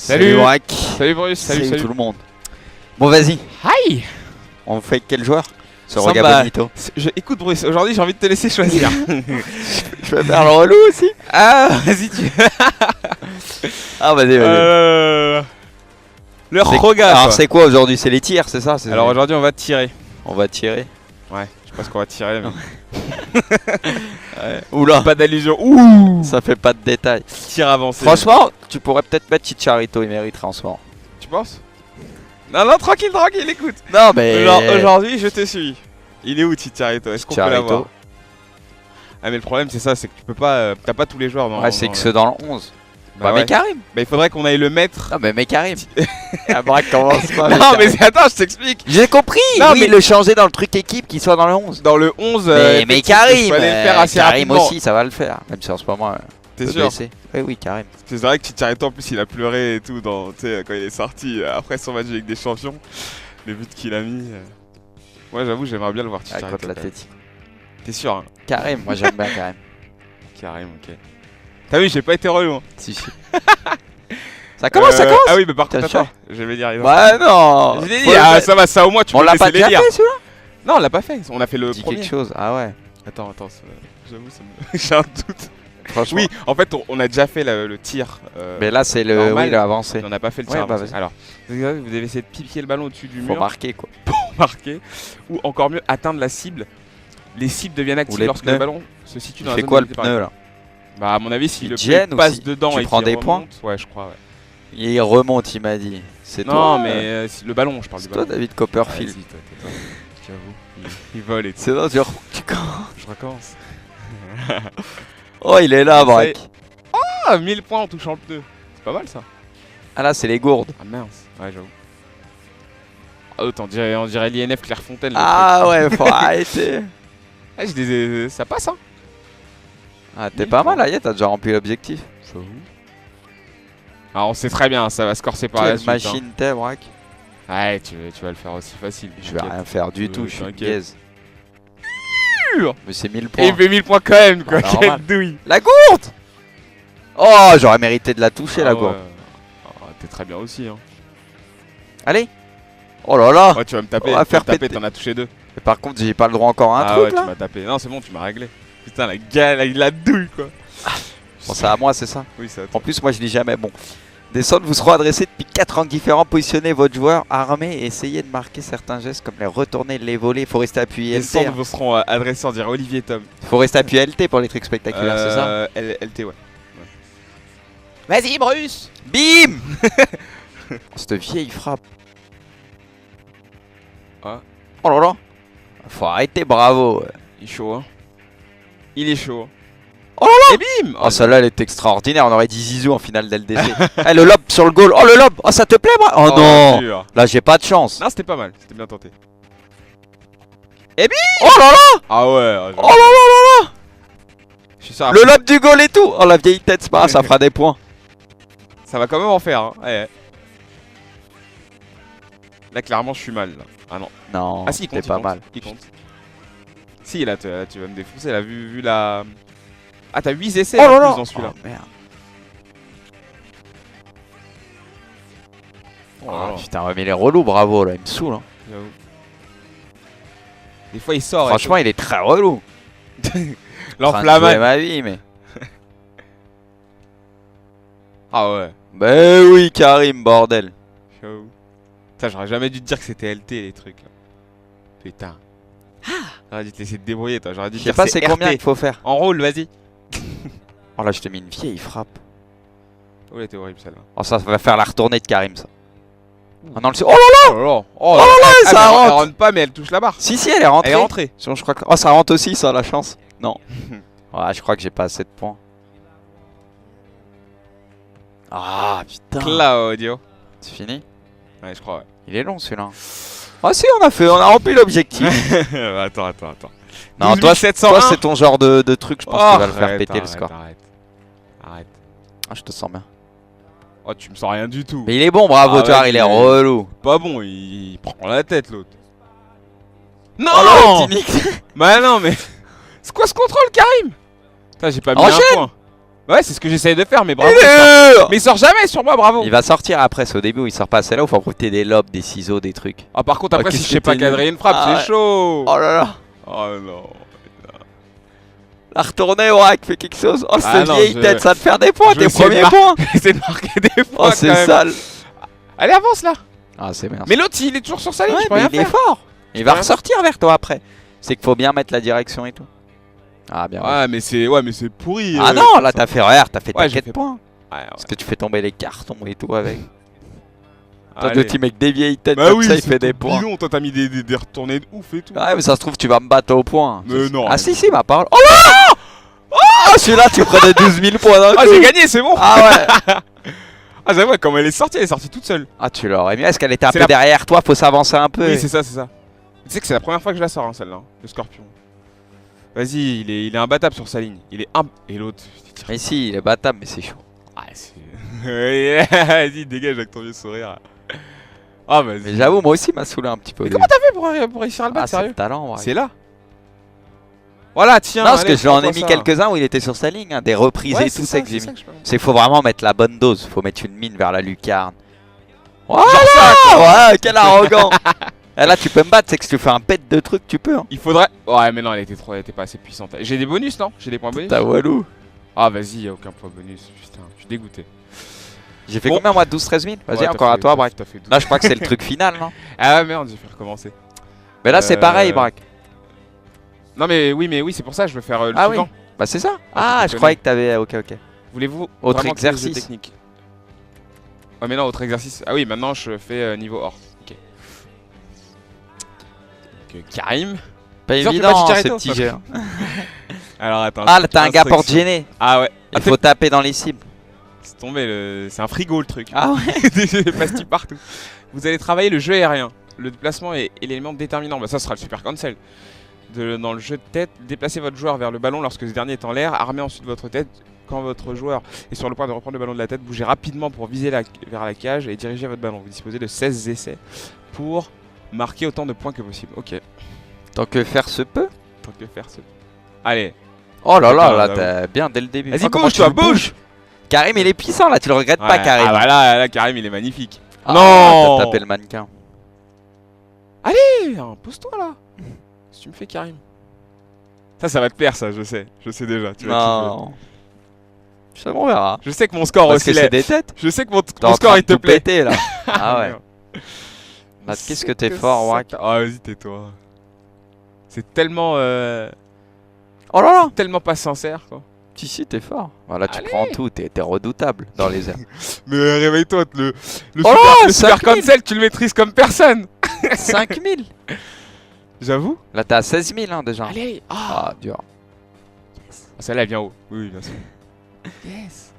Salut Wack. Salut Bruce, salut Salut tout le monde. Bon vas-y, Hi. on fait quel joueur? Ce Samba. Roga Bonito. Écoute Bruce, aujourd'hui j'ai envie de te laisser choisir. Je vais faire le relou aussi. Ah, vas-y tu... Ah vas-y, vas-y. Le Roga. Alors c'est quoi aujourd'hui? C'est les tirs, c'est ça? Alors aujourd'hui on va tirer. On va tirer. Ouais, je sais pas ce qu'on va tirer mais... Ouais. Oula, Pas d'allusion. Ouh. ça fait pas de détails. Tir avancé. Franchement, tu pourrais peut-être mettre Chicharito, il mériterait en ce moment. Tu penses? Non, non, tranquille, écoute. Non mais... Alors aujourd'hui je te suis. Il est où Chicharito? Est-ce qu'on peut l'avoir? Chicharito. Ah mais le problème c'est ça, c'est que tu peux pas... T'as pas tous les joueurs dans... Ouais, c'est que ceux dans le 11. Bah Bah ouais. mais Karim. Bah il faudrait qu'on aille le mettre. Non mais Karim. La braque commence pas. Non mais attends, je t'explique. J'ai compris. Non, Oui, mais- le changer dans le truc équipe qu'il soit dans le 11. Dans le 11, Mais Karim, il fallait le faire assez Karim rapidement. aussi, ça va le faire. Même si en ce moment, T'es peut sûr? blessé. Oui, oui, Karim. C'est vrai que Chicharito en plus il a pleuré et tout dans, quand il est sorti après son match avec des champions. Les buts qu'il a mis. Ouais j'avoue j'aimerais bien le voir Ah, Chicharito. contre l'Atletico. T'es sûr hein? Karim, moi j'aime bien Karim. Karim, ok. T'as vu j'ai pas été relou hein. Si, si. Ça commence, ça commence. Ah oui mais par contre T'as attends, je vais dire les Bah non. Je l'ai dit, Faut le ah, mettre. ça va, ça au moins tu On peux l'a laisser pas les déjà lire. fait celui-là? Non on l'a pas fait, on a fait le Dis premier. quelque chose, ah ouais. Attends, j'avoue ça me... j'ai un doute. Franchement. Oui, en fait on a déjà fait le tir. Mais là c'est le, normal. oui, le avancé. On n'a pas fait le Ouais, tir bah, avancé. vas-y. Alors, vous devez essayer de piquer le ballon au-dessus du Faut mur, marquer quoi. marquer, ou encore mieux atteindre la cible. Les cibles deviennent actives les lorsque pneus. le ballon se situe Tu dans la fais zone quoi le limitée par pneu les- là? Bah à mon avis si Il le te gêne pneu passe aussi. dedans Tu et prends qu'il des points remonte, ouais je crois ouais. Il remonte, il m'a dit. C'est Non toi. mais si le ballon, je parle du C'est toi ballon. David Ah, Copperfield. vas-y, toi, tais-toi. J'avoue, il vole et tout. C'est toi, tu Je recommence. Oh, il est là, Ça Braque. Ah 1000 points en touchant le pneu. C'est pas mal ça. Ah là, c'est les gourdes. Ah mince, ouais j'avoue. Ah autant on dirait l'INF Clairefontaine. le Ah truc. ouais, faut arrêter. Ah, ça passe hein. Ah, t'es pas mal, là, t'as déjà rempli l'objectif. J'avoue. Alors on sait très bien, ça va se corser par la Quelle suite. machine t'es, Braque? Hein. Ouais, tu vas le faire aussi facile. Je vais rien faire du tout, je suis une t'inquiète. gaze. Mais c'est 1000 Et points. il fait 1000 points quand même, quoi. Ah, Quelle normal. douille. La gourde! Oh, j'aurais mérité de la toucher, la gourde. Ah, t'es très bien aussi, hein. Allez! Oh là là! Ouais, tu vas me taper. On va tu vas faire me taper, péter. t'en as touché 2. Mais par contre, j'ai pas le droit encore à un Ah truc ouais, tu là? m'as tapé. Non, c'est bon, tu m'as réglé. Putain, la douille, quoi. Bon, c'est à moi, c'est ça? Oui, c'est à toi. En plus, moi je dis jamais. Bon. Des centres vous seront adressés depuis 4 angles différents. Positionnez votre joueur armé et essayez de marquer certains gestes comme les retourner, les voler. Faut rester appuyé Les LT. centres hein. vous seront adressés, on dirait Olivier Tom. Faut rester appuyé LT pour les trucs spectaculaires, c'est ça? LT, ouais. Vas-y, Bruce! Bim! Cette vieille frappe. Ah. Oh là là! Faut arrêter, bravo! Il est chaud, hein. Il est chaud. Oh là là! Et bim! Oh, celle-là, elle est extraordinaire. On aurait dit Zizou en finale d'LDC. Eh, le lob sur le goal. Oh, le lob! Oh, ça te plaît, moi? Oh non! dur. Là, j'ai pas de chance. Non, c'était pas mal. C'était bien tenté. Oh là là! Ah ouais. Oh là là là là! Je suis sûr. Le lob du goal et tout! Oh, la vieille tête, c'est pas grave, ça fera des points. Ça va quand même en faire, hein. Ouais. Là, clairement, je suis mal. Là. Ah non. Non, Ah si, il compte. t'es pas mal. Il compte. Si, là, tu vas me défoncer. Là, vu la... Ah, t'as 8 essais Oh en là plus là! dans celui-là. Oh, merde. Oh là là. Ah, putain, ouais, mais il est relou, bravo, là, il me saoule. Hein. J'avoue. Des fois, il sort. Franchement, il est très relou. l'enflammade. ma vie, mais. Ah ouais. Bah oui, Karim, bordel. J'avoue. Putain, j'aurais jamais dû te dire que c'était LT les trucs là. Putain. J'aurais dû te laisser te débrouiller, toi. J'aurais dû Je te sais dire pas c'est combien RT. qu'il faut faire. En rôle, vas-y. Oh là, je t'ai mis une vieille frappe. Oh, elle était horrible celle-là. Oh, ça va faire la retournée de Karim, ça. Ah non, le... Oh là Oh là là. Oh là là, Ah, ça mais rentre. elle rentre pas, mais elle touche la barre. Si, si, elle est rentrée. Elle est rentrée. Sinon, je crois que... Oh, ça rentre aussi, ça, la chance. Non. Ouais, je crois que j'ai pas assez de points. Ah, putain. Claudio. C'est fini? Ouais, je crois, ouais. Il est long, celui-là. Ah si, on a rempli l'objectif. attends. Non, 12 toi, 701. c'est ton genre de truc, je pense que tu vas le faire arrête, péter le arrête, score. Arrête. Ah, je te sens bien. Oh, tu me sens rien du tout. Mais il est bon, bravo, Ah, tu vois, ouais, il est mais- relou. Pas bon, il prend la tête l'autre. Non, Oh là, petit Nick. Bah non, mais. C'est quoi ce contrôle, Karim? Putain, j'ai pas mis Enchaîne. un point. Ouais, c'est ce que j'essaye de faire, mais bravo. Il Mais il sort jamais sur moi, bravo. va sortir après, c'est au début où il sort pas. C'est là où il faut recruter des lobes, des ciseaux, des trucs. Ah, par contre, après, Oh, si qu'est-ce je sais que pas t'es cadrer nul. une frappe, Ah, c'est chaud. Oh là là. Oh non. La retournée, Orac, fais quelque chose. Oh, Ah cette non, vieille je- tête, ça va te faire des points, je vais tes essayer de premiers mar- points. J'essaie de marquer des points. Oh, c'est quand même. sale. Allez, avance là. Ah, c'est bien. Mais l'autre, il est toujours sur sa ligne, Ouais, je peux mais rien il est faire. fort. Il va rien ressortir vers toi après. C'est qu'il faut bien mettre la direction et tout. Ah, bien. Ouais, mais c'est pourri. Ah non, là t'as fait regarde, t'as fait Ouais, ta j'ai 4 fait- points. Ouais, ouais. Parce que tu fais tomber les cartons et tout avec. Toi, Allez. le team avec des vieilles têtes Bah comme oui, ça, il c'est fait des tout points. bidon, toi t'as mis des retournées de ouf et tout. Ouais, mais ça se trouve, tu vas me battre au point. Mais non. Ah, si, ma parole. Oh là. Oh, celui-là, tu prenais 12 000 points d'un Ah, coup. j'ai gagné, c'est bon. Ah ouais. Ah, c'est vrai, comme elle est sortie toute seule. Ah, tu l'aurais mis. Est-ce qu'elle était un C'est peu la- derrière toi? Faut s'avancer un peu. Oui, c'est ça, c'est ça. Tu sais que c'est la première fois que je la sors, hein, celle-là, hein, le scorpion. Vas-y, il est imbattable sur sa ligne. Il est Et l'autre, il tire. Mais si, il est battable, mais c'est chaud. Ah, c'est. Vas-y, dégage avec ton vieux sourire. Ah, vas-y. Mais j'avoue, moi aussi, il m'a saoulé un petit peu. au Mais début. comment t'as fait pour réussir à le battre, Ah, c'est sérieux? le talent, ouais. C'est là. Voilà, tiens. Non, parce allez, que j'en ai prends-toi mis ça. quelques-uns où il était sur sa ligne, hein, des reprises Ouais, et tout, ça, c'est que j'ai ça mis. que je peux- C'est qu'il faut vraiment mettre la bonne dose. Faut mettre une mine vers la lucarne. Genre ça, quoi. Ouais, quel arrogant. Et là, tu peux me battre, c'est que si tu fais un pet de trucs, tu peux. Hein. Il faudrait. Ouais, mais non, elle était pas assez puissante. J'ai des bonus, non? J'ai des points bonus. T'as Walou. Ah, vas-y, y'a aucun point bonus. Putain, je suis dégoûté. J'ai fait Bon. combien, moi? 12-13 000? Vas-y, Ouais, encore t'as à fait- toi, Braque. t'as fait 12. Là, je crois que c'est le truc final, non? Ah merde, j'ai fait recommencer. Mais là, c'est pareil, Euh, Braque. Non, mais oui, c'est pour ça, je veux faire le Ah oui. suivant. Bah, c'est ça. Ah, Ah, tu je croyais connais. que t'avais. Ok, ok. Voulez-vous Autre vraiment que je fasse exercice. des techniques? Ouais, mais non, autre exercice. Ah oui, maintenant je fais niveau hors. Ok. Donc, Karim. Pas Dis donc, évident, fais pas hein, ce Chicharito. petit jeu. Alors attends. Ah, là, t'as un gars pour te instruction. gêner. Ah ouais. Il faut taper dans les cibles. C'est tombé, c'est un frigo le truc. Ah ouais. Des pastilles partout. Vous allez travailler le jeu aérien. Le déplacement est l'élément déterminant. Bah ça sera le super cancel. Dans le jeu de tête, déplacez votre joueur vers le ballon lorsque ce dernier est en l'air. Armez ensuite votre tête. Quand votre joueur est sur le point de reprendre le ballon de la tête, bougez rapidement pour viser vers la cage et diriger votre ballon. Vous disposez de 16 essais pour marquer autant de points que possible. Ok, Tant que faire se peut. tant que faire ce. Allez, Oh là là, Putain, là, là, t'es bien dès le début. vas-y Oh, comment bouge tu toi, le bouges. bouge. Karim, il est puissant là, tu le regrettes pas, Ouais, Karim. Ah bah là, Karim il est magnifique. Ah, Non. T'as tapé le mannequin. Eh, pose-toi là. Qu'est-ce que tu me fais, Karim? Ça va te plaire, ça, je sais déjà. Tu vas kiffer. Non. Ça, on verra. Je sais que mon score Parce aussi. que c'est des têtes. Je sais que mon T'es en score train il de te tout plaît. péter, là. Ah ouais. Merde. Bah, Je qu'est-ce sais que t'es fort, ça Wack. Ah vas-y, tais-toi. C'est tellement Oh là là. tellement pas sincère quoi. Si, t'es fort. Voilà, tu Allez. prends tout, t'es redoutable dans les airs. Mais réveille-toi, le Oh là, super 5000. cancel, tu le maîtrises comme personne. 5000. J'avoue. Là, t'es à 16 000 hein, déjà. Allez. Ah, dur. Ah, celle-là elle vient haut. Oui, bien sûr. Yes.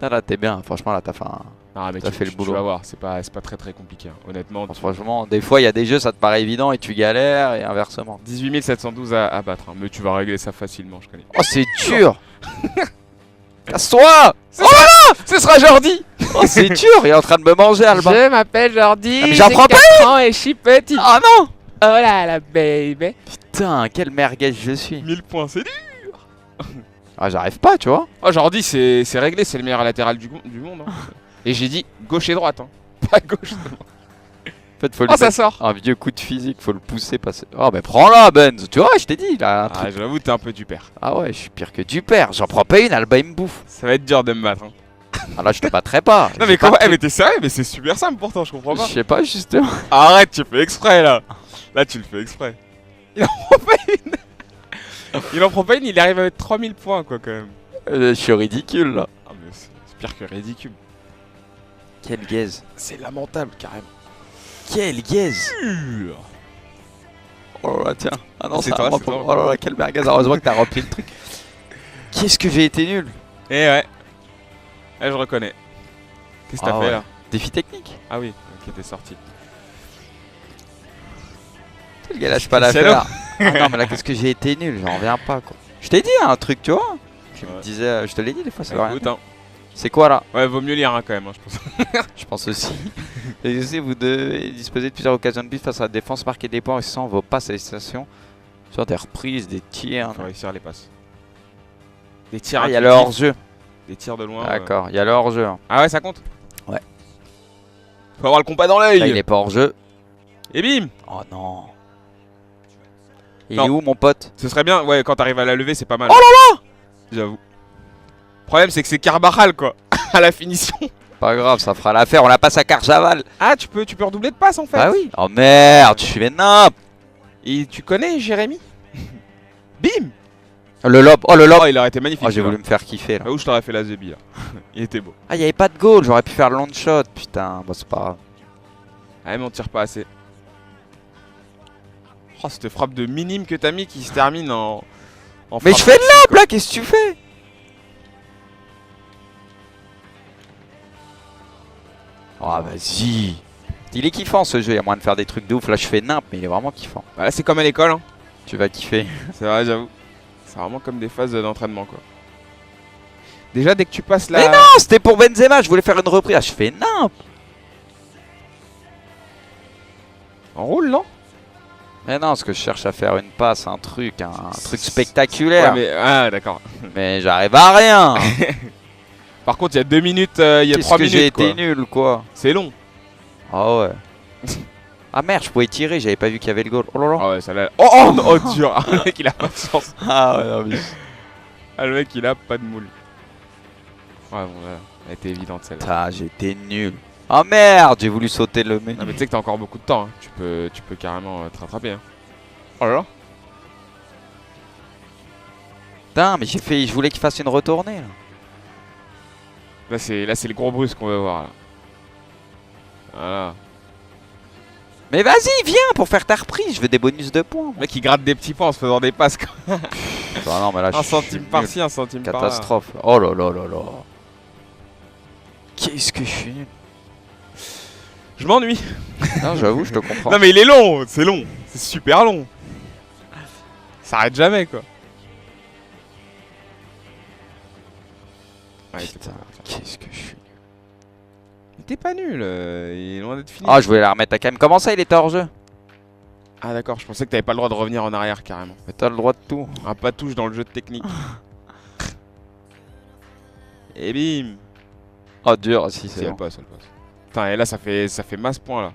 Là, t'es bien. Franchement, là, t'as fait un. Non, mais T'as fait le tu boulot. vas voir, c'est pas très compliqué. Hein. Honnêtement, Franchement, des fois, il y a des jeux, ça te paraît évident et tu galères et inversement. 18 712 à battre. Hein. Mais tu vas régler ça facilement, je connais. Oh, c'est dur. Casse-toi. Ce sera Jordi. Oh, c'est dur. Il est en train de me manger, Alba. Je m'appelle Jordi. Ah, mais j'en j'ai prends pas 4 ans et je suis petit. Ah non. Oh là là, baby. Putain, quel merguez je suis. 1000 points, c'est dur. Ah, j'arrive pas, tu vois. Oh, Jordi, c'est réglé, c'est le meilleur latéral du monde. Hein. Et j'ai dit gauche et droite, hein. Pas gauche. En fait, faut lui Oh, ça mettre sort. un vieux coup de physique, faut le pousser, passer. Oh, mais prends-la, Benz. Tu vois, je t'ai dit, là. Un truc. Ah, j'avoue, t'es un peu du père. Ah ouais, je suis pire que du père. J'en prends pas une, Alba, il me bouffe. Ça va être dur de me battre. Hein. Ah là, je te battrais pas. Non, J'ai mais pas comment? de Eh, mais t'es sérieux? Mais c'est super simple pourtant, je comprends truc. pas. Je sais pas, justement. Arrête, tu fais exprès là. Là, tu le fais exprès. Il en prend pas une. Il en prend pas une, il arrive à mettre 3000 points, quoi, quand même. Je suis ridicule, là. Ah, mais c'est pire que ridicule. Quel gaze. C'est lamentable, carrément. Quel gaze. Oh là, tiens. Ah non, C'est c'est toi, à moi c'est pour- toi. Oh là là, quel merguez. Heureusement que t'as rempli le truc. Qu'est-ce que j'ai été nul. Eh ouais. Eh, je reconnais. Qu'est-ce que t'as Ah fait ouais. là? Défi technique. Ah oui, ok, t'es sorti. Le gars lâche pas l'affaire. Ah non, mais là, qu'est-ce que j'ai été nul. J'en reviens pas, quoi. Je t'ai dit un truc, tu vois. Tu me Ouais. disais, je te l'ai dit des fois, ça veut rien Écoute, dire. hein. C'est quoi là? Ouais, vaut mieux lire hein, quand même, hein, je pense. Je pense aussi. Et aussi, vous devez disposer de plusieurs occasions de but face à la défense, marquer des points sans vos passes à destination. Sur des reprises, des tirs. Faut réussir les passes. Des tirs Ah, il y a le intuitifs. hors-jeu. des tirs de loin. D'accord, il y a le hors-jeu. Hein. Ah ouais, ça compte? Ouais. Faut avoir le compas dans Là, il l'œil. est pas hors-jeu. Et bim! Oh non. Il Non. est où mon pote? Ce serait bien, ouais, quand t'arrives à la lever, c'est pas mal. Oh là là! J'avoue. Le problème, c'est que c'est Carvajal, quoi, à la finition. Pas grave, ça fera l'affaire, on la passe à Carjaval. Ah, tu peux redoubler de passe, en fait. Bah oui. Oh merde, je suis vénard. Et tu connais Jérémy? Bim! Le lob, oh le lob. Oh, il aurait été magnifique. Oh, j'ai celui-là. voulu me faire kiffer là. Ah, où je t'aurais fait la Zebi, là. Il était beau. Ah, il y avait pas de goal, j'aurais pu faire le long shot. Putain, bon, c'est pas grave. Ah, mais on tire pas assez. Oh, cette frappe de minime que t'as mis qui se termine en Mais frappe je fais de maxi, lob quoi. là, qu'est-ce que tu fais? Oh, vas-y. Il est kiffant ce jeu, il y a moyen de faire des trucs de ouf. Là, je fais nimp, mais il est vraiment kiffant. Bah, là, c'est comme à l'école, hein. Tu vas kiffer. C'est vrai, j'avoue. C'est vraiment comme des phases d'entraînement, quoi. Déjà, dès que tu passes la... Mais non, c'était pour Benzema, je voulais faire une reprise. Ah, je fais nimp. En roule, non? Mais non, parce que je cherche à faire une passe, un truc spectaculaire. Ouais, mais... Ah, d'accord. Mais j'arrive à rien. Par contre, il y a 2 minutes, il y a 3 minutes, J'ai été quoi. nul, quoi. C'est long. Ah ouais. Ah merde, je pouvais tirer, j'avais pas vu qu'il y avait le goal. Oh là là. Ah ouais, ça l'a... Oh, oh, non, oh, dur. Le mec, il a pas de chance. Ah ouais, non, mais... Ah, le mec, il a pas de moule. Ouais, bon, là, elle était évidente, celle-là. Putain, j'ai été nul. Oh merde, j'ai voulu sauter le menu. Non, mais tu sais que t'as encore beaucoup de temps, hein. Tu peux carrément te rattraper, hein. Oh là là. Putain, mais je voulais qu'il fasse une retournée là. Là, c'est le gros brusque qu'on va voir, là. Voilà. Mais vas-y, viens pour faire ta reprise, je veux des bonus de points. Le mec, il gratte des petits points en se faisant des passes, quoi. Ah non, mais là, Un je suis centime nul. par-ci, un centime par-là. Catastrophe. Oh là là là là. Qu'est-ce que je suis nul. Je m'ennuie. Non, j'avoue, je te comprends. Non, mais il est long, c'est long. C'est super long. Ça arrête jamais, quoi. Ouais, c'est Putain, pas- qu'est-ce que je suis nul. Mais t'es pas nul, il est loin d'être fini. Ah, je voulais la remettre à quand même. Comment ça, il était hors jeu? Ah d'accord, je pensais que t'avais pas le droit de revenir en arrière carrément. Mais t'as le droit de tout. Un pas touche dans le jeu de technique. Et bim. Oh, dur, si, Si c'est elle bon. passe, elle passe. Putain, et là ça fait masse point là.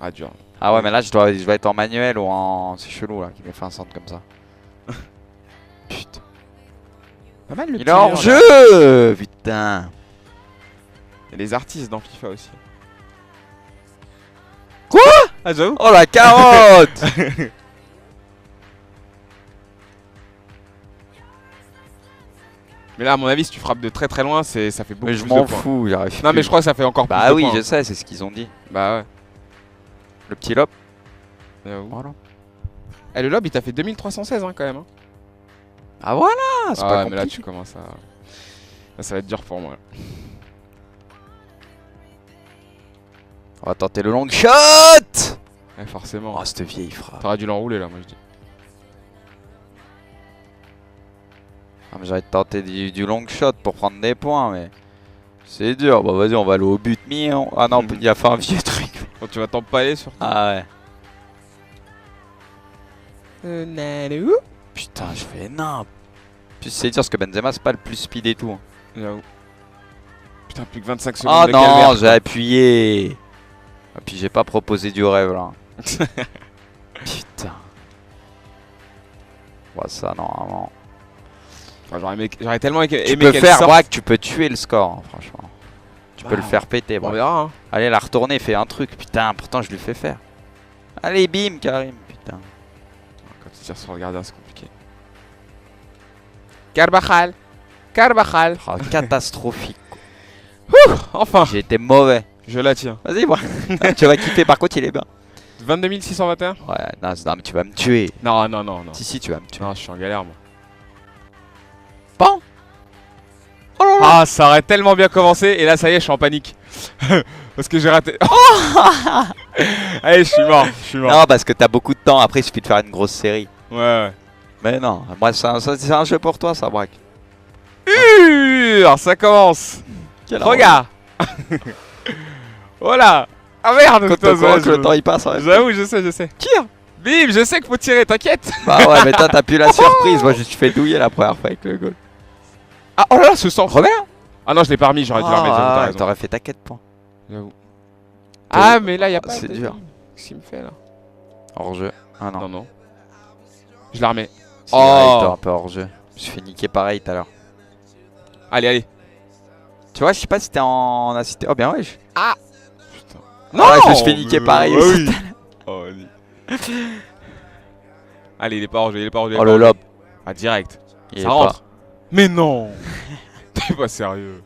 Ah dur. Ah ouais, mais là, je dois être en manuel ou en... C'est chelou, là, qu'il m'ait fait un centre comme ça. Putain. Pas mal le Il est hors là. jeu. Putain. Il y a les artistes dans FIFA aussi. Quoi? Ah j'avoue. Oh, la carotte. Mais là à mon avis si tu frappes de très très loin ça fait beaucoup Mais plus je de m'en points. fous, j'arrive. Non mais je crois que ça fait encore Bah plus de oui, points. je sais, c'est ce qu'ils ont dit. Bah ouais. Le petit lob. J'avoue. Voilà. Eh, le lob il t'a fait 2316 hein, quand même. Hein. Ah voilà, c'est Ah pas ouais, mais là compliqué. tu commences à... Là ça va être dur pour moi. Là. On va tenter le long shot. Ouais, forcément. Oh, cette vieille frappe. T'aurais dû l'enrouler là moi je dis. Ah, mais j'aurais tenté du long shot pour prendre des points, mais c'est dur. Bon, vas-y, on va aller au but mignon. Ah non, il a fait un vieux truc. Quand tu vas t'empaler sur... Ah ouais. Putain, je fais énorme. Puis c'est dire parce que Benzema, c'est pas le plus speed et tout. Hein. J'avoue. Putain, plus que 25 secondes Ah de non, calvaire, j'ai quoi. appuyé. Et puis j'ai pas proposé du rêve là. Putain. Ouais, ça, normalement. Enfin, j'aurais tellement aimé Tu peux qu'elle faire, sorte. Braque, tu peux tuer le score, hein, franchement. Tu peux Bah, le faire péter, On Braque. verra hein. Allez, la retournée, fais un truc. Putain, pourtant je lui fais faire. Allez, bim, Karim. Putain. Quand tu tires sur le gardien c'est compliqué. Carvajal. Carvajal. Oh, catastrophique. Enfin. J'ai été mauvais. Je la tiens. Vas-y, moi. Tu vas kiffer, par contre, il est bien. 22 621. Ouais, non, mais tu vas me tuer. Non, non, non, non. Si, tu vas me tuer. Non, je suis en galère moi. Bon. Oh là là. Ah, ça aurait tellement bien commencé et là ça y est, je suis en panique. Parce que j'ai raté. Allez, je suis mort. Je suis mort. Non, parce que t'as beaucoup de temps. Après, il suffit de faire une grosse série. Ouais, ouais. Mais non, moi, c'est un jeu pour toi, ça, Braque. Ça commence. Quel Regarde. Voilà. Ah merde. Quand putain, on croit que je- le temps il passe, ouais. J'avoue, je sais. Tire. Bim, je sais qu'il faut tirer, t'inquiète. Bah ouais, mais toi, t'as pu la surprise. Moi, je me suis fait douiller la première fois avec le goal. Ah, oh là là, ce sang. Remets. Ah non, je l'ai pas remis, j'aurais dû le remettre. J'avoue, t'as raison. T'aurais fait ta quête point. J'avoue. Ah, mais là, y a pas. C'est dur. Qu'est-ce qu'il me fait là? Hors jeu. Ah non. Non, non. Je la remets. C'est direct, un peu hors jeu. Je me suis fait niquer pareil tout à l'heure. Allez, allez. Tu vois, je sais pas si t'es en assisté. Oh bien ouais. Ah putain. Non, ouais, je me suis fait niquer pareil bah aussi. oui. Oh, vas-y. Allez, il est pas hors jeu, il est pas hors jeu. Oh le lob. Ah, direct. Il Ça est rentre. pas. Mais non. T'es pas sérieux.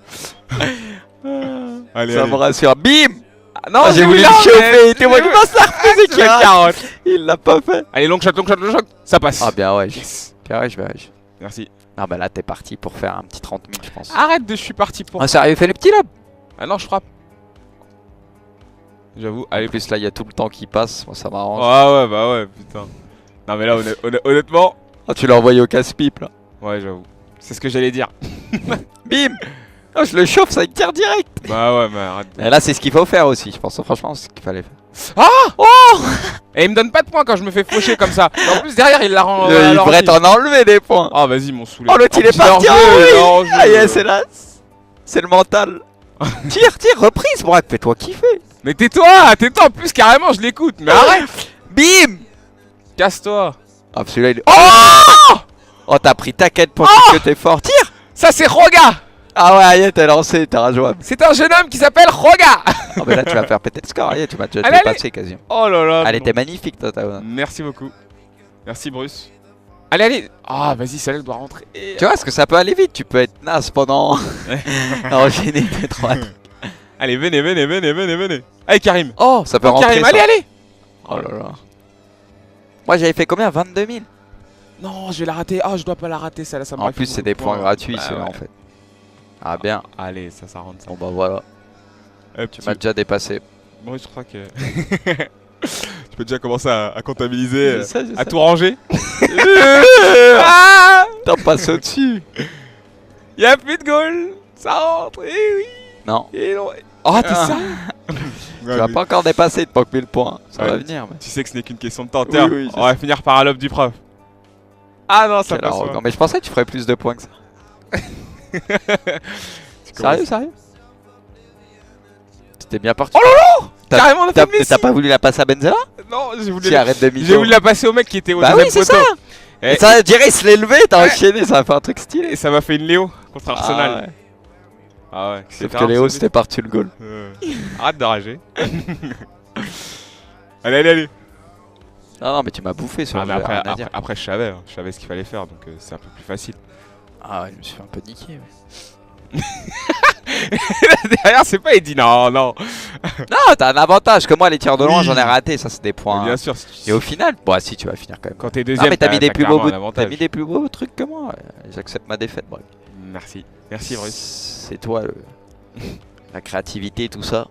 Allez, Ça allez. me rassure. Bim. Ah, non, j'ai voulu le chauffer. T'es moi qui m'en sers. C'est qui la carotte. Il l'a pas fait. Allez, long shot, long shot, long shot. Ça passe. Ah bien ouais. Yes. Bien ouais, je vais. Merci. Ah bah là t'es parti pour faire un petit 30 000 je pense. Arrête de, je suis parti pour. Ah sérieux, fais les petits lobes. Ah non, je frappe. J'avoue. Allez, En plus là il y a tout le temps qui passe. Moi ça m'arrange. Ah ouais, bah ouais, putain. Non, mais là, honnêtement. Oh, tu l'as envoyé au casse-pipe là. Ouais, j'avoue. C'est ce que j'allais dire. Bim. Oh, je le chauffe, ça tire direct. Bah ouais, mais arrête. Et là c'est ce qu'il faut faire aussi. Je pense franchement c'est ce qu'il fallait faire. Ah oh. Et il me donne pas de points quand je me fais faucher comme ça. Et en plus, derrière, il la rend. Il devrait t'en enlever des points. Ah, vas-y, mon saoulé. Oh l'autre il est parti. Ah yes, c'est là. C'est le mental. Tire, reprise, Braque, fais-toi kiffer. Mais tais-toi, en plus carrément, je l'écoute. Mais arrête. Bim. Casse-toi. Ah celui-là il est... Oh t'as pris ta quête pour que t'es fort. Tire. Ça, c'est Roga. Ah ouais, Ayet, t'as lancé, t'es rajouable. C'est un jeune homme qui s'appelle Roga. Oh mais là tu vas faire péter le score, Ayet, tu m'as déjà Allez, dépassé quasiment. Oh là là. Elle non. était magnifique toi, Merci beaucoup. Merci, Bruce. Allez, allez. Ah, vas-y, celle-là doit rentrer. Tu vois, est-ce que ça peut aller vite? Tu peux être naze pendant... enchaîner tes 3. Allez, venez. Allez, Karim. Oh, ça peut rentrer Karim, ça. allez. Oh là là. Moi j'avais fait combien? 22 000. Non, je vais la rater. Ah, je dois pas la rater, celle-là, ça me En raffole plus c'est beaucoup des de points gratuits Bah ceux-là ouais. en fait. Ah bien. Allez, ça rentre. Ça. Bon bah voilà, Hop, tu m'as déjà dépassé. Bon, je crois que. Tu peux déjà commencer à comptabiliser, Je sais, à tout ranger. Ah, t'en passes au-dessus. Y'a plus de goal. Ça rentre. Eh oui. Non. Et non. Oh, t'es Ah. sérieux? Tu vas pas encore dépasser de pas 1000 points. Ça Ouais. va venir. Mais... Tu sais que ce n'est qu'une question de temps. Tiens, Oui, je on va finir par un lob du prof. Ah non, ça Quel passe arrogant. pas. Mais je pensais que tu ferais plus de points que ça. Tu commences- Sérieux? T'es bien parti. Oh là là. T'as- Carrément, on a fait le Messi. T'as pas voulu la passer à Benzema? Non, j'ai voulu, Si, arrête de mytho. j'ai voulu la passer au mec qui était au Bah deuxième oui, c'est poteau. ça. Et, Et ça, Jerry il se l'est levé, t'as Ouais. enchaîné, ça va faire un truc stylé. et ça m'a fait une Léo contre Arsenal. Ah ouais. Ah ouais. Sauf que Léo c'était parti le goal. Arrête de rager. Allez. Non, non, mais tu m'as bouffé sur Ah, le mais jeu, rien à dire. après je savais ce qu'il fallait faire, donc c'est un peu plus facile. Ah ouais, je me suis fait un peu niqué. Ouais. Derrière, c'est pas Eddie, non. Non, t'as un avantage. Que moi, les tirs de loin, Oui. j'en ai raté. Ça, c'est des points. Bien sûr. Et au final, bon, si tu vas finir quand même. Quand t'es Ah, deuxième, mais t'as mis des plus beaux clairement un bouts. avantage. T'as mis des plus beaux trucs que moi. Ouais. J'accepte ma défaite, bref. Merci Bruce. C'est toi la créativité, tout ça.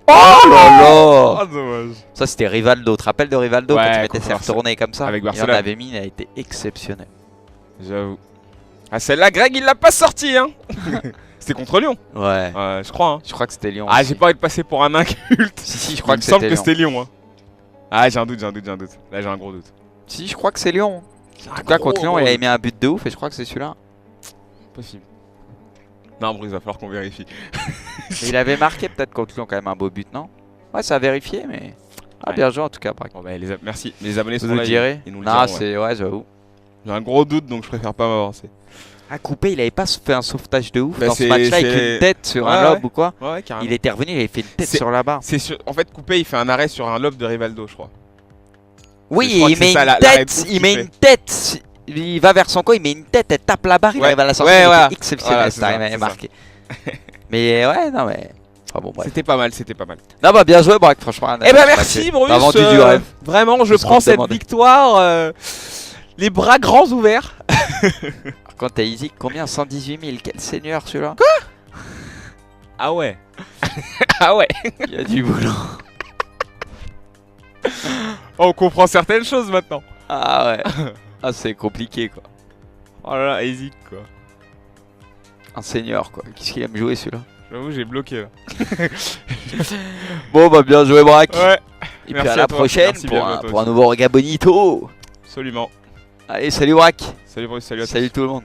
Oh là là. Oh, dommage. Ça, c'était Rivaldo. Tu te rappelles de Rivaldo Ouais, quand tu mettais contre ses retournées comme ça? avec Il en Barcelone. avait mis, il a été exceptionnel. J'avoue. Ah, celle-là, Greg, il l'a pas sorti, hein. C'était contre Lyon. Ouais. Je crois, hein. Je crois que c'était Lyon. Ah, aussi. j'ai pas envie de passer pour un inculte. Si, je crois Il que me semble c'était que Lyon. c'était Lyon, hein. Ah, j'ai un doute. Là, j'ai un gros doute. Si, je crois que c'est Lyon. En tout cas, contre Lyon, il a mis un but de ouf et je crois que c'est celui-là. Possible. Non, Bruce, il va falloir qu'on vérifie. Mais il avait marqué peut-être contre Lyon quand même un beau but, non? Ouais, ça a vérifié, mais. Ah, Ouais. bien joué en tout cas, Braque. Bon, bah, merci. Les abonnés Vous sont nous là. le direz? Ils nous le Non, diront, ouais. c'est. Ouais, j'avoue. J'ai un gros doute, donc je préfère pas m'avancer. Ah, Coupé, il avait pas fait un sauvetage de ouf Bah, dans ce c'est- match-là avec c'est- une tête sur Ouais, un lob ouais. ou quoi? Ouais, carrément. Il était revenu, il avait fait une tête C'est- sur la barre. C'est sûr. En fait, Coupé, il fait un arrêt sur un lob de Rivaldo, je crois. Oui, je crois il que c'est met ça, une l'arrêt de tête, ouf il qu'il met fait. une tête. Il va vers son coin, il met une tête, elle tape la barre, il Ouais. arrive à la sortie. Ouais, il voilà. était exceptionnel, Voilà, ça c'est arrive ça, à c'est marquer. Mais ouais, non, mais. Enfin bon, bref. C'était pas mal. Non, bah bien joué, Braque, franchement. rien à Eh ben dire, merci c'est Bruce. T'as vendu du rêve. Vraiment, je Tout ce prends qu'on te cette demandait. victoire les bras grands ouverts. Par contre, t'as Easy, combien? 118 000. Quel seigneur celui-là. Ah ouais. Ah ouais. Il y a du boulot. On comprend certaines choses maintenant. Ah ouais. Ah, c'est compliqué quoi. Oh là là, easy quoi. Un seigneur quoi. Qu'est-ce qu'il aime jouer celui-là? J'avoue, j'ai bloqué là. Bon, bah bien joué, Braque. Ouais. Et Merci puis à à la toi. prochaine Merci bien, toi pour un aussi. nouveau Reggae Bonito. Absolument. Allez, salut Wack. Salut Bruce, salut à tous. Salut tout le monde.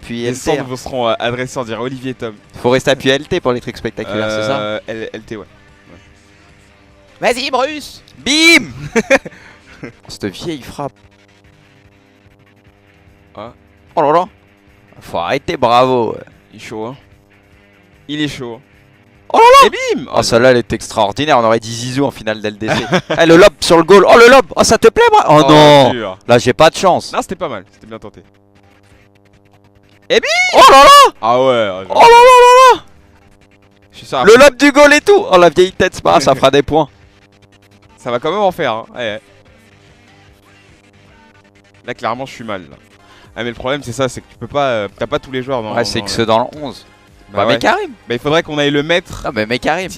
Puis Les LT. centres vous seront adressés, on dirait Olivier Tom. Faut rester appuyé LT pour les trucs spectaculaires, c'est ça? LT, ouais. Vas-y, Bruce. Bim. Cette vieille frappe. Ah. Oh là là. Faut arrêter, bravo. Il est chaud, hein. Il est chaud. Oh là là. Et bim. Oh, celle-là, elle est extraordinaire. On aurait dit Zizou en finale d'LDC. Eh, le lob sur le goal. Oh, le lob. Oh, ça te plaît, moi? Oh, non. dur. Là, j'ai pas de chance. Non, c'était pas mal, c'était bien tenté. Oh là là. Ah ouais. Oh là là là là. Je suis sûr, Le lob du goal et tout. Oh, la vieille tête, c'est pas grave, ça fera des points. ça va quand même en faire. Hein. Ouais. Là, clairement, je suis mal. Là. Ah, mais le problème, c'est ça, c'est que tu peux pas. T'as pas tous les joueurs dans. Ouais, c'est dans que le- ceux dans le 11. Bah, mais ouais. Karim. Bah, il faudrait qu'on aille le mettre. Non, mais Karim.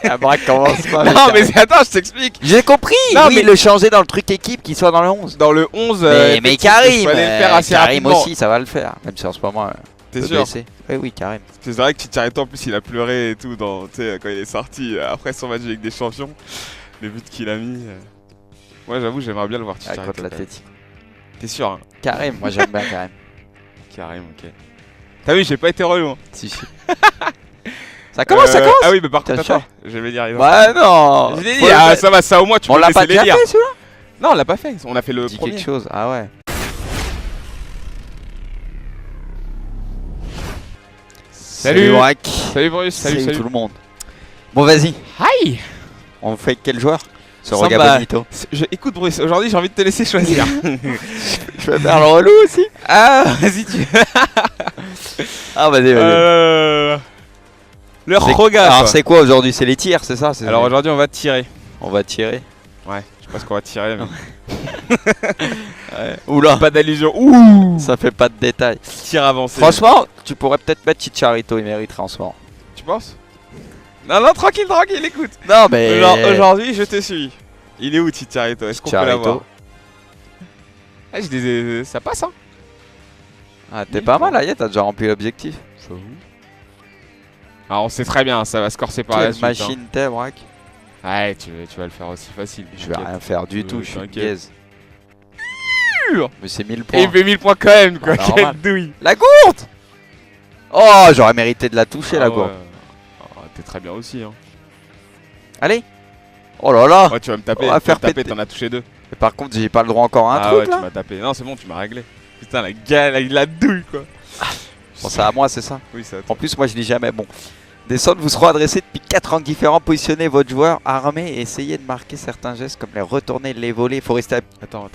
La braque commence pas. Non, mais attends, je t'explique. J'ai compris. Non, Oui, mais- le changer dans le truc équipe qu'il soit dans le 11. Dans le 11. Mais effectivement, Karim, il fallait le faire assez Karim rapidement. aussi, ça va le faire. Même si en ce moment, T'es peu sûr? blessé. Oui, oui, Karim. C'est vrai que Chicharito en plus il a pleuré et tout dans, quand il est sorti après son match avec des champions. Les buts qu'il a mis. Ouais, j'avoue, j'aimerais bien le voir Ah, Chicharito. contre quand même. l'Athletic. T'es sûr, hein? Karim, moi j'aime bien Karim. Karim, ok. T'as vu, j'ai pas été relou. Hein. Si, si. Ça commence, ça commence. Ah oui, mais par T'as contre, sûr attends, je vais dire. Bah non. Je l'ai dit, Faut le ah, faire. ça va, ça au moins tu On peux l'a me pas laisser déjà les dire. fait celui-là? Non, on l'a pas fait, on a fait le Dis premier. quelque chose, ah ouais. Salut. Wack. Salut Bruce, salut, tout le monde. Bon, vas-y. Hi. On fait quel joueur? Sur Samba. Reggae Bonito. Écoute Bruce, aujourd'hui j'ai envie de te laisser choisir. Je vais faire le relou aussi. Ah, vas-y tu. Ah, vas-y, vas-y. Le Roga. Alors, c'est quoi aujourd'hui? C'est les tirs, c'est ça? Alors aujourd'hui on va tirer. on va tirer. Ouais, je sais pas ce qu'on va tirer, mais. Ouais. Oula. Pas d'allusion. Ouh. Ça fait pas de détails. Tir avancé. Franchement, tu pourrais peut-être mettre Chicharito, il mériterait en ce moment. Tu penses? Non, non, tranquille, tranquille, écoute. Non, mais. Genre, aujourd'hui, je te suis. Il est où, Chicharito? Est-ce qu'on peut l'avoir? Ah, ça passe, hein? Ah, t'es pas mal, là, t'as déjà rempli l'objectif. Alors, on sait très bien, ça va se corser par la Quelle suite. Hein. machine t'es, Brack? Ouais, tu vas le faire aussi facile. Je vais rien faire du tout, je suis une t'inquiète. gaze. Mais c'est 1000 Et points. il fait 1000 points quand même, quoi. Ah, normal. Quelle douille. La gourde! Oh, j'aurais mérité de la toucher, la Ah gourde. ouais. Ah, t'es très bien aussi, hein. Allez! Oh là là! Ouais, tu vas me taper. On va tu vas faire me taper, péter. t'en as touché 2. Et par contre, j'ai pas le droit encore à un Ah truc ouais, tu là? m'as tapé. Non, c'est bon, tu m'as réglé. Putain, la gueule, la douille, quoi. Bon, c'est à moi, c'est ça? Oui, ça. En plus, moi je lis jamais. Bon. Des centres vous seront adressés depuis 4 angles différents. Positionnez votre joueur armé et essayez de marquer certains gestes comme les retourner, les voler. Faut rester. Attends,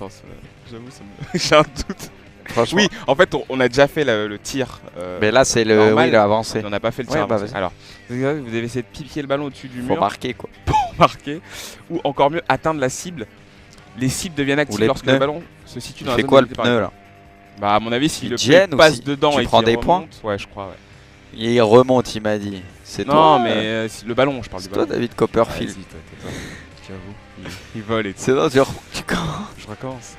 j'avoue, ça me. J'ai un doute. Franchement. Oui, en fait, on a déjà fait le tir. Mais là, c'est le. normal. Oui, le avancé. On n'a pas fait le Ouais, tir. bah, avancé. vas-y. Alors, vous avez essayé de piquer le ballon au-dessus du Faut mur, marquer quoi. marquer, ou encore mieux, atteindre la cible. Les cibles deviennent actives les lorsque pneus. le ballon se situe dans Il la fait zone quoi le délimitée par pneu les- là? Bah, à mon avis, si Il le gêne pneu passe aussi. dedans Tu et prends qu'il des points remonte, ouais, je crois, ouais. Il remonte, il m'a dit. C'est Non, toi, mais le ballon, je parle du c'est toi, ballon. David Ouais, Copperfield. si, toi, tais-toi. J'avoue, il vole et tout. C'est toi, tu Je recommence.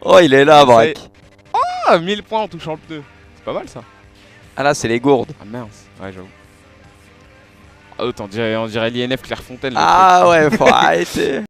Oh, il est là, Ça Brack. Ah, 1000 points en touchant le pneu. C'est pas mal ça. Ah là, c'est les gourdes. Ah mince, ouais, j'avoue. Ah, on dirait l'INF Clairefontaine. le Ah ouais, faut arrêter.